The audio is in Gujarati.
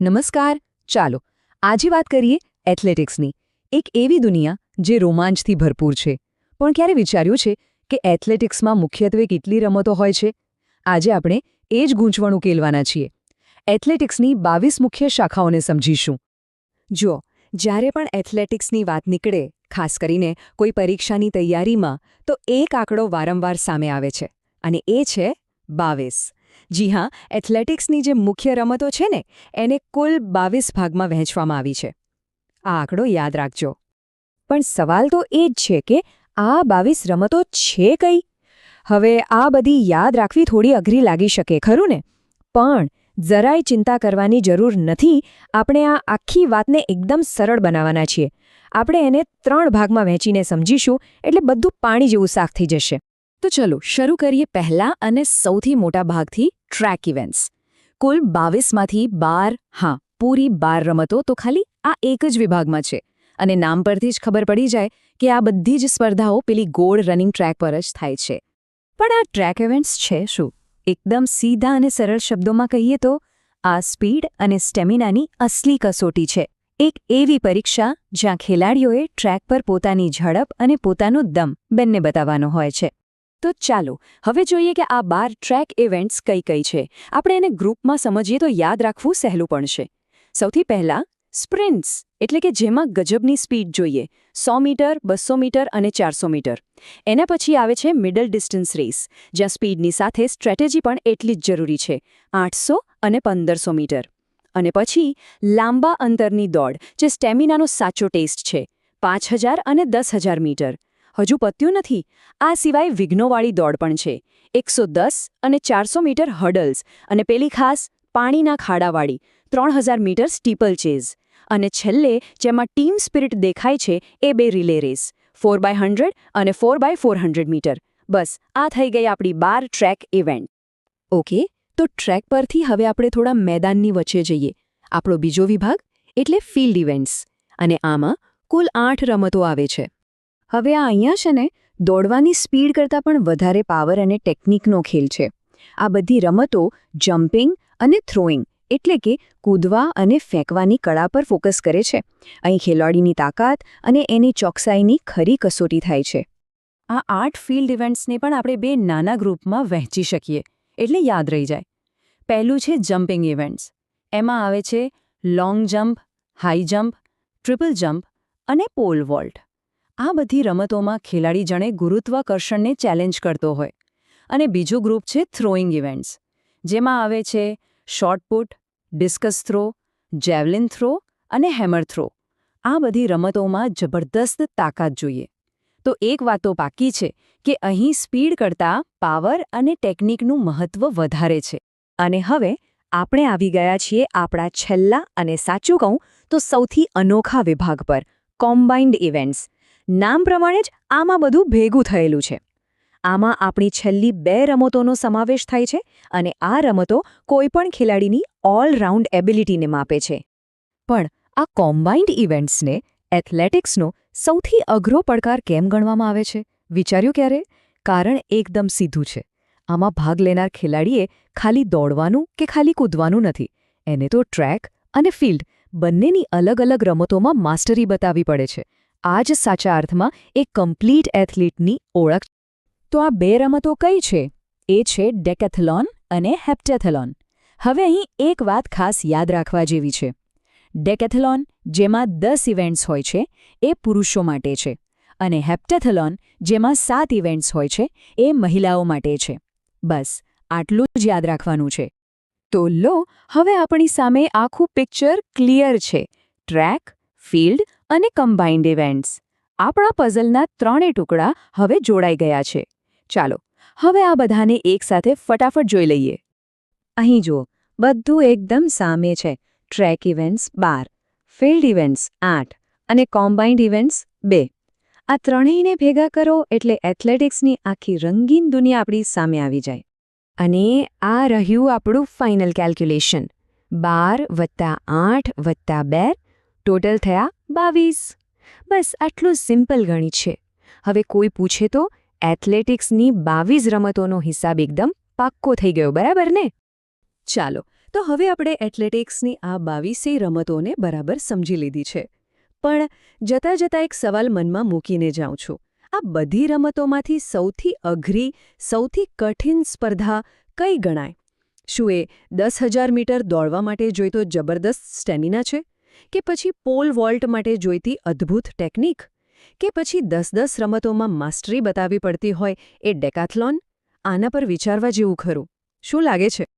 નમસ્કાર. ચાલો આજે વાત કરીએ એથ્લેટિક્સની. એક એવી દુનિયા જે રોમાંચથી ભરપૂર છે. પણ ક્યારે વિચાર્યું છે કે એથ્લેટિક્સમાં મુખ્યત્વે કેટલી રમતો હોય છે? આજે આપણે એ જ ગૂંચવણ ઉકેલવાના છીએ. એથ્લેટિક્સની 22 મુખ્ય શાખાઓને સમજીશું. જુઓ, જ્યારે પણ એથ્લેટિક્સની વાત નીકળે, ખાસ કરીને કોઈ પરીક્ષાની તૈયારીમાં, તો એક આંકડો વારંવાર સામે આવે છે, અને એ છે 22. જી હા, એથ્લેટિક્સની જે મુખ્ય રમતો છે ને, એને કુલ 22 ભાગમાં વહેંચવામાં આવી છે. આ આંકડો યાદ રાખજો. પણ સવાલ તો એ જ છે કે આ 22 રમતો છે કઈ? હવે આ બધી યાદ રાખવી થોડી અઘરી લાગી શકે, ખરું ને? પણ જરાય ચિંતા કરવાની જરૂર નથી. આપણે આ આખી વાતને એકદમ સરળ બનાવવાના છીએ. આપણે એને 3 ભાગમાં વહેંચીને સમજીશું, એટલે બધું પાણી જેવું સાફ થઈ જશે. તો ચલો શરૂ કરીએ પહેલા અને સૌથી મોટા ભાગથી, ટ્રેક ઇવેન્ટ્સ. કુલ 22માંથી 12, હા, પૂરી 12 રમતો તો ખાલી આ એક જ વિભાગમાં છે. અને નામ પરથી જ ખબર પડી જાય કે આ બધી જ સ્પર્ધાઓ પેલી ગોળ રનિંગ ટ્રેક પર જ થાય છે. પણ આ ટ્રેક ઇવેન્ટ્સ છે શું? એકદમ સીધા અને સરળ શબ્દોમાં કહીએ તો આ સ્પીડ અને સ્ટેમિનાની અસલી કસોટી છે. એક એવી પરીક્ષા જ્યાં ખેલાડીઓએ ટ્રેક પર પોતાની ઝડપ અને પોતાનો દમ બંને બતાવવાનો હોય છે. તો ચાલો હવે જોઈએ કે આ 12 ટ્રેક ઇવેન્ટ્સ કઈ કઈ છે. આપણે એને ગ્રુપમાં સમજીએ તો યાદ રાખવું સહેલું પડશે. સૌથી પહેલા સ્પ્રિન્ટ્સ, એટલે કે જેમાં ગજબની સ્પીડ જોઈએ. 100 મીટર, 200 મીટર અને 400 મીટર. એના પછી આવે છે મિડલ ડિસ્ટન્સ રેસ, જ્યાં સ્પીડની સાથે સ્ટ્રેટેજી પણ એટલી જ જરૂરી છે. 800 અને 1500 મીટર. અને પછી લાંબા અંતરની દોડ, જે સ્ટેમિનાનો સાચો ટેસ્ટ છે. 5000 અને 10000 મીટર. હજુ પત્યું નથી. આ સિવાય વિઘ્નોવાળી દોડ પણ છે. 110 અને 400 મીટર હર્ડલ્સ, અને પેલી ખાસ પાણીના ખાડાવાળી 3000 મીટર સ્ટીપલ ચેઝ. અને છેલ્લે જેમાં ટીમ સ્પિરિટ દેખાય છે એ 2 રિલે રેસ, 4x100 અને 4x400 મીટર. બસ આ થઈ ગઈ આપણી 12 ટ્રેક ઇવેન્ટ. ઓકે, તો ટ્રેક પરથી હવે આપણે થોડા મેદાનની વચ્ચે જઈએ. આપણો બીજો વિભાગ એટલે ફિલ્ડ ઇવેન્ટ્સ. અને આમાં કુલ 8 રમતો આવે છે. હવે આ અહીંયા છે ને, દોડવાની સ્પીડ કરતાં પણ વધારે પાવર અને ટેકનિકનો ખેલ છે. આ બધી રમતો જમ્પિંગ અને થ્રોઈંગ, એટલે કે કૂદવા અને ફેંકવાની કળા પર ફોકસ કરે છે. અહીં ખેલાડીની તાકાત અને એની ચોકસાઈની ખરી કસોટી થાય છે. આ 8 ફિલ્ડ ઇવેન્ટ્સને પણ આપણે 2 નાના ગ્રુપમાં વહેંચી શકીએ, એટલે યાદ રહી જાય. પહેલું છે જમ્પિંગ ઇવેન્ટ્સ. એમાં આવે છે long jump, high jump, triple jump અને પોલ વોલ્ટ. આ બધી રમતોમાં ખેલાડી જાણે ગુરુત્વાકર્ષણને ચેલેન્જ કરતો હોય. અને બીજું ગ્રુપ છે થ્રોઈંગ ઇવેન્ટ્સ, જેમાં આવે છે shot put, discuss throw, javelin throw અને હેમર થ્રો. આ બધી રમતોમાં જબરદસ્ત તાકાત જોઈએ. તો એક વાત તો પાકી છે કે અહીં સ્પીડ કરતાં પાવર અને ટેકનિકનું મહત્વ વધારે છે. અને હવે આપણે આવી ગયા છીએ આપણા છેલ્લા અને સાચું કહું તો સૌથી અનોખા વિભાગ પર, કોમ્બાઇન્ડ ઇવેન્ટ્સ. નામ પ્રમાણે જ આમાં બધું ભેગું થયેલું છે. આમાં આપણી છેલ્લી 2 રમતોનો સમાવેશ થાય છે, અને આ રમતો કોઈપણ ખેલાડીની ઓલરાઉન્ડ એબિલિટીને માપે છે. પણ આ કોમ્બાઇન્ડ ઇવેન્ટ્સને એથ્લેટિક્સનો સૌથી અઘરો પડકાર કેમ ગણવામાં આવે છે? વિચાર્યું ક્યારે? કારણ એકદમ સીધું છે. આમાં ભાગ લેનાર ખેલાડીએ ખાલી દોડવાનું કે ખાલી કૂદવાનું નથી. એને તો ટ્રેક અને ફિલ્ડ બંનેની અલગ અલગ રમતોમાં માસ્ટરી બતાવવી પડે છે. આ જ સાચા અર્થમાં એક કમ્પ્લીટ એથ્લીટની ઓળખ. તો આ 2 રમતો કઈ છે? એ છે ડેકેથલોન અને હેપ્ટેથલોન. હવે અહીં એક વાત ખાસ યાદ રાખવા જેવી છે. ડેકેથલોન, જેમાં 10 ઇવેન્ટ્સ હોય છે, એ પુરુષો માટે છે. અને હેપ્ટેથલોન, જેમાં 7 ઇવેન્ટ્સ હોય છે, એ મહિલાઓ માટે છે. બસ આટલું જ યાદ રાખવાનું છે. તો લો, હવે આપણી સામે આખું પિક્ચર ક્લિયર છે. ટ્રેક, ફિલ્ડ અને કમ્બાઇન્ડ ઇવેન્ટ્સ. આપણા પઝલના 3 ટુકડા હવે જોડાઈ ગયા છે. ચાલો હવે આ બધાને એકસાથે ફટાફટ જોઈ લઈએ. અહીં જુઓ, બધું એકદમ સામે છે. ટ્રેક ઇવેન્ટ્સ 12, ફિલ્ડ ઇવેન્ટ્સ 8 અને કોમ્બાઇન્ડ ઇવેન્ટ્સ 2. આ ત્રણેયને ભેગા કરો એટલે એથ્લેટિક્સની આખી રંગીન દુનિયા આપણી સામે આવી જાય. અને આ રહ્યું આપણું ફાઇનલ કેલ્ક્યુલેશન. 12 + 8 + 2 ટોટલ થયા 22. બસ આટલું સિમ્પલ ગણિત છે. હવે કોઈ પૂછે તો એથ્લેટિક્સની 22 રમતોનો હિસાબ એકદમ પાક્કો થઈ ગયો, બરાબર ને? ચાલો તો હવે આપણે એથ્લેટિક્સની આ 22 રમતોને બરાબર સમજી લીધી છે. પણ જતાં જતાં એક સવાલ મનમાં મૂકીને જાઉં છું. આ બધી રમતોમાંથી સૌથી અઘરી, સૌથી કઠિન સ્પર્ધા કઈ ગણાય? શું એ 10,000 મીટર દોડવા માટે જોઈતો જબરદસ્ત સ્ટેમિના છે? કે પછી પોલ વોલ્ટ માટે જોઈતી અદ્ભુત ટેકનિક? કે પછી 10-10 રમતોમાં માસ્ટરી બતાવવી પડતી હોય એ ડેકાથ્લોન? આના પર વિચારવા જેવું ખરું. શું લાગે છે?